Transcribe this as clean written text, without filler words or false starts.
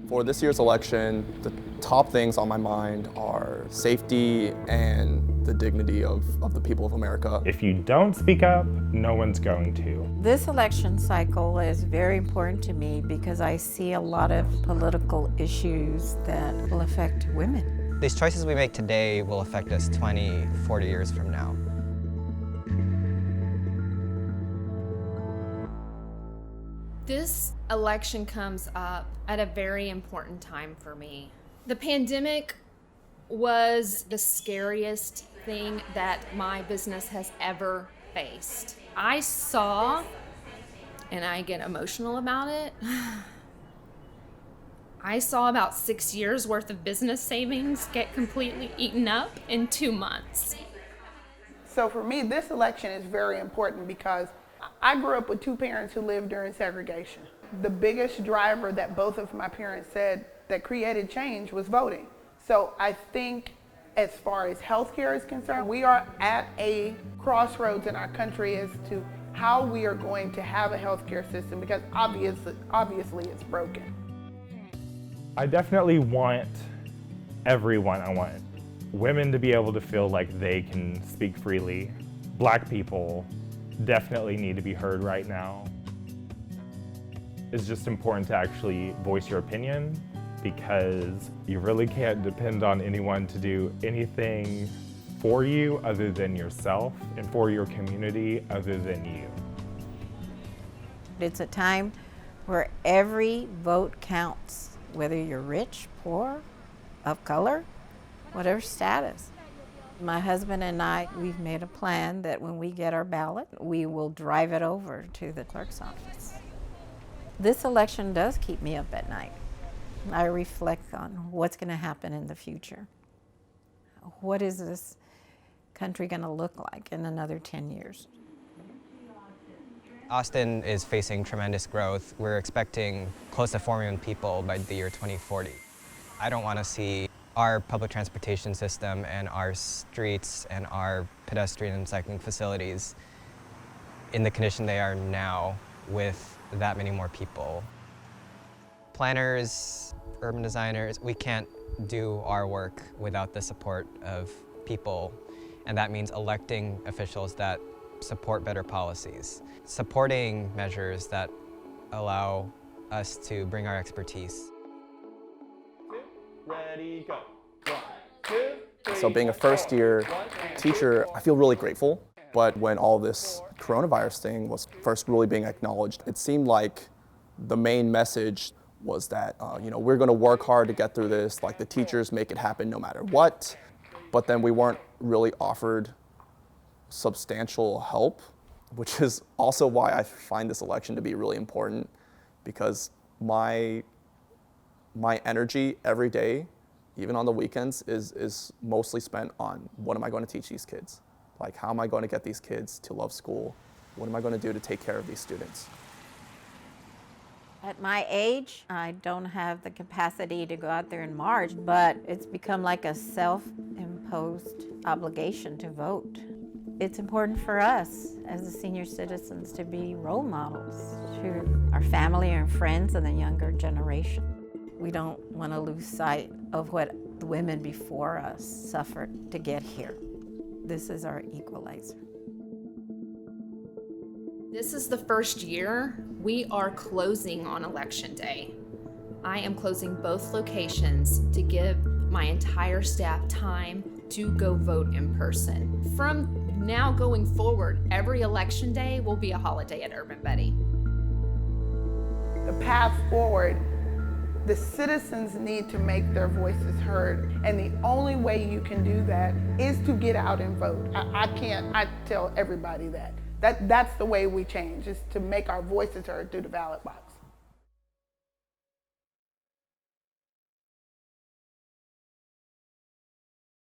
For this year's election, the top things on my mind are safety and the dignity of the people of America. If you don't speak up, no one's going to. This election cycle is very important to me because I see a lot of political issues that will affect women. These choices we make today will affect us 20, 40 years from now. This election comes up at a very important time for me. The pandemic was the scariest thing that my business has ever faced. I saw, and I get emotional about it, I saw about 6 years worth of business savings get completely eaten up in 2 months. So for me, this election is very important because I grew up with two parents who lived during segregation. The biggest driver that both of my parents said that created change was voting. So I think as far as healthcare is concerned, we are at a crossroads in our country as to how we are going to have a healthcare system because obviously it's broken. I definitely want everyone. I want women to be able to feel like they can speak freely. Black people definitely need to be heard right now. It's just important to actually voice your opinion because you really can't depend on anyone to do anything for you other than yourself and for your community other than you. It's a time where every vote counts, whether you're rich, poor, of color, whatever status. My husband and I, we've made a plan that when we get our ballot, we will drive it over to the clerk's office. This election does keep me up at night. I reflect on what's going to happen in the future. What is this country going to look like in another 10 years? Austin is facing tremendous growth. We're expecting close to 4 million people by the year 2040. I don't want to see our public transportation system and our streets and our pedestrian and cycling facilities in the condition they are now with that many more people. Planners, urban designers, we can't do our work without the support of people, and that means electing officials that support better policies, supporting measures that allow us to bring our expertise. Ready, go. 1, 2, 3. So being a first-year teacher, I feel really grateful. But when all this coronavirus thing was first really being acknowledged, it seemed like the main message was that, we're going to work hard to get through this, like the teachers make it happen no matter what. But then we weren't really offered substantial help, which is also why I find this election to be really important, because my energy every day, even on the weekends, is mostly spent on what am I going to teach these kids? Like, how am I going to get these kids to love school? What am I going to do to take care of these students? At my age, I don't have the capacity to go out there and march, but it's become like a self-imposed obligation to vote. It's important for us as the senior citizens to be role models to our family and friends and the younger generation. We don't want to lose sight of what the women before us suffered to get here. This is our equalizer. This is the first year we are closing on Election Day. I am closing both locations to give my entire staff time to go vote in person. From now going forward, every Election Day will be a holiday at Urban Betty. The path forward, the citizens need to make their voices heard, and the only way you can do that is to get out and vote. I tell everybody that. That's the way we change, is to make our voices heard through the ballot box.